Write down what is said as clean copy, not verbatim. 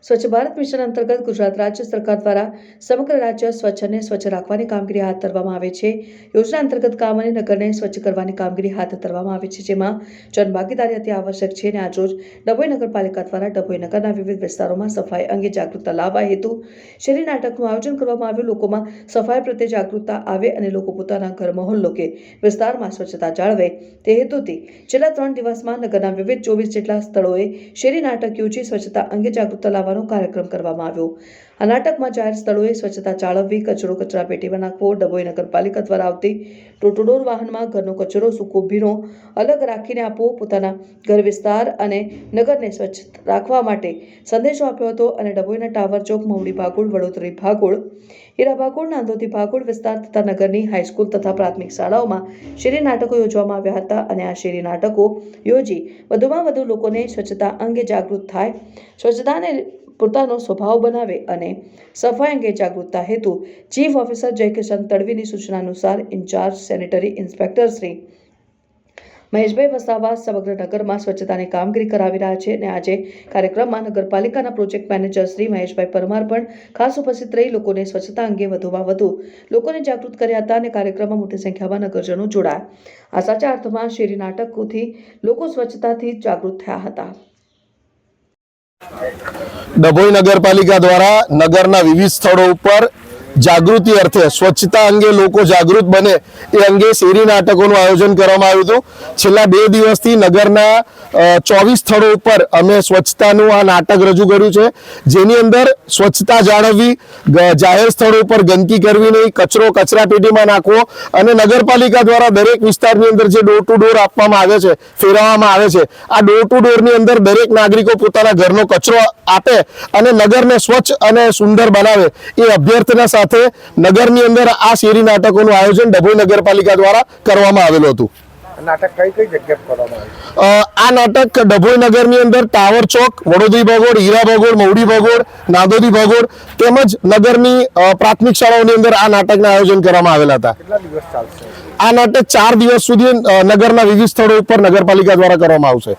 સ્વચ્છ ભારત મિશન અંતર્ગત ગુજરાત રાજ્ય સરકાર દ્વારા સમગ્ર રાજ્ય સ્વચ્છ અને સ્વચ્છ રાખવાની કામગીરી હાથ ધરવામાં આવે છે। યોજના અંતર્ગત ગામ અને નગરને સ્વચ્છ કરવાની કામગીરી હાથ ધરવામાં આવે છે, જેમાં જનભાગીદારી અતિ આવશ્યક છે। અને આજરોજ ડભોઈ નગરપાલિકા દ્વારા ડભોઈ નગરના વિવિધ વિસ્તારોમાં સફાઈ અંગે જાગૃતતા લાવવા હેતુ શેરી નાટકનું આયોજન કરવામાં આવ્યું। લોકોમાં સફાઈ પ્રત્યે જાગૃતતા આવે અને લોકો પોતાના ઘર મહોલ્લો કે વિસ્તારમાં સ્વચ્છતા જાળવે તે હેતુથી છેલ્લા 3 દિવસમાં નગરના વિવિધ 24 જેટલા સ્થળોએ શેરી નાટક યોજી સ્વચ્છતા અંગે જાગૃતતા લાવવાનો કાર્યક્રમ કરવામાં આવ્યો। આ નાટકમાં જાહેર સ્થળોએ સ્વચ્છતા જાળવવી, કચરો કચરાપેટીમાં નાખવો, ડભોઈ નગરપાલિકા દ્વારા આવતી ડોર ટુ ડોર વાહનમાં ઘરનો કચરો સૂકો ભીનો અલગ રાખીને આપવો, પોતાના ઘર વિસ્તાર અને નગરને સ્વચ્છ રાખવા માટે સંદેશો આપ્યો હતો। અને ડભોઈના ટાવર ચોક, મવડી ભાગોળ, વડોદરી ભાગોળ, હીરા ભાગોળ, નાંદોદી ભાગોળ વિસ્તાર તથા નગરની હાઈસ્કૂલ તથા પ્રાથમિક શાળાઓમાં શેરી નાટકો યોજવામાં આવ્યા હતા। અને આ શેરી નાટકો યોજી વધુમાં વધુ લોકોને સ્વચ્છતા અંગે જાગૃત થાય, સ્વચ્છતાને પોતાનો સ્વભાવ બનાવે અને સફાઈ અંગે જાગૃતતા હેતુ ચીફ ઓફિસર જયકિશન તડવીની સૂચના અનુસાર ઇન્ચાર્જ સેનેટરી ઇન્સ્પેક્ટર શ્રી મહેશભાઈ વસાવા સમગ્ર નગરમાં સ્વચ્છતાની કામગીરી કરાવી રહ્યા છે। અને આજે કાર્યક્રમમાં નગરપાલિકાના પ્રોજેક્ટ મેનેજર શ્રી મહેશભાઈ પરમાર પણ ખાસ ઉપસ્થિત રહી લોકોને સ્વચ્છતા અંગે વધુમાં વધુ લોકોને જાગૃત કર્યા હતા। અને કાર્યક્રમમાં મોટી સંખ્યામાં નગરજનો જોડાયા। આ સાચા અર્થમાં શેરી નાટકોથી લોકો સ્વચ્છતાથી જાગૃત થયા હતા। ડભોઈ નગરપાલિકા દ્વારા નગરના વિવિધ સ્થળો ઉપર જાગૃતિ અર્થે સ્વચ્છતા અંગે લોકો જાગૃત બને એ અંગે શેરી નાટકોનું આયોજન કરવામાં આવ્યું હતું। છેલ્લા 2 દિવસથી નગરના 24 સ્થળો ઉપર અમે સ્વચ્છતાનું આ નાટક રજૂ કર્યું છે, જેની અંદર સ્વચ્છતા જાળવવી, જાહેર સ્થળો ઉપર ગંદકી કરવી નહીં, કચરો કચરાપેટીમાં નાખવો અને નગરપાલિકા દ્વારા દરેક વિસ્તારની અંદર જે ડોર ટુ ડોર આપવામાં આવે છે, ફેરવવામાં આવે છે, આ ડોર ટુ ડોરની અંદર દરેક નાગરિકો પોતાના ઘરનો કચરો આપે અને નગરને સ્વચ્છ અને સુંદર બનાવે એ અભ્યર્થના સાથે નગરની અંદર આ શેરી નાટકોનું આયોજન ડભોઈ નગરપાલિકા દ્વારા કરવામાં આવેલું હતું। નાટક કઈ જગ્યાએ કરવામાં આ નાટક ડભોઈ નગરની અંદર ટાવર ચોક, વડોદરી ભાગોળ, હીરા ભાગોળ, મવડી ભાગોળ, નાંદોદી ભાગોળ તેમજ નગરની પ્રાથમિક શાળાઓની અંદર આ નાટકના આયોજન કરવામાં આવેલા હતા। કેટલા દિવસ ચાલશે આ નાટક 4 દિવસ સુધી નગરના વિવિધ સ્થળો ઉપર નગરપાલિકા દ્વારા કરવામાં આવશે।